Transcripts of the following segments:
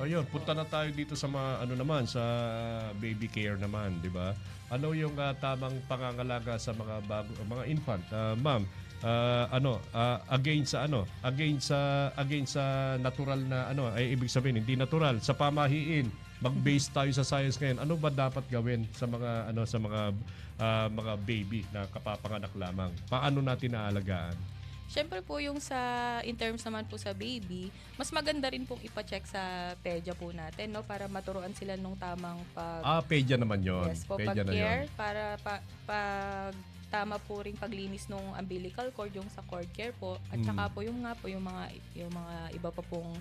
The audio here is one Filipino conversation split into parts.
Ayun, punta na tayo dito sa mga ano naman sa baby care naman, 'di ba? Ano yung tamang pangangalaga sa mga mga infant, ma'am? Against sa against sa natural na ano, ay ibig sabihin hindi natural sa pamahiin. Mag-base tayo sa science ngayon. Ano ba dapat gawin sa mga mga baby na kapapanganak lamang? Paano natin aalagaan? Siyempre po yung in terms naman po sa baby, mas maganda rin pong ipa-check sa pedya po natin, no? Para maturuan sila nung tamang Pedya naman 'yon. yes po, Pedya na 'yon. pag-care, para pag tama po ring paglinis nung umbilical cord, yung sa cord care po, at saka po yung nga po yung mga iba pa pong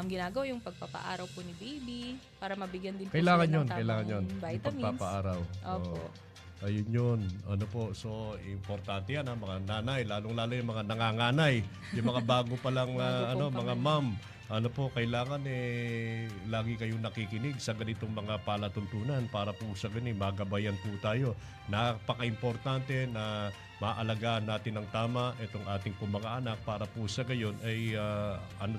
ginagawa, yung pagpapaaraw po ni baby para mabigyan din po sila Kailangan ng 'yon, tamang kailangan 'yon. Yung vitamins. pagpapaaraw. Opo. Oo. Ayun yun. Ano po, so importante yan mga nanay, lalong-lalo yung mga nanganganay, yung mga bago pa lang Bago pong mga panganak. ma'am. Ano po, kailangan lagi kayong nakikinig sa ganitong mga palatuntunan para po sa ganun, magabayan po tayo. Napaka-importante na maalagaan natin ng tama itong ating pong mga anak para po sa gayon ay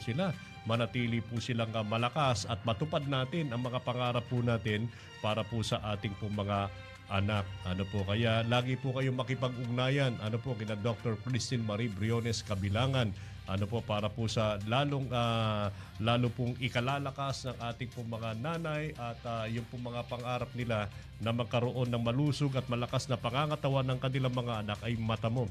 sila, manatili po silang malakas at matupad natin ang mga pangarap po natin para po sa ating pong mga anak. Ano po, kaya lagi po kayong makipag-ugnayan. Ano po, kina Dr. Christine Marie Briones Kabilangan. Ano po, para po sa lalo pong ikalalakas ng ating pong mga nanay at yung pong mga pangarap nila na magkaroon ng malusog at malakas na pangangatawan ng kanilang mga anak ay matamo.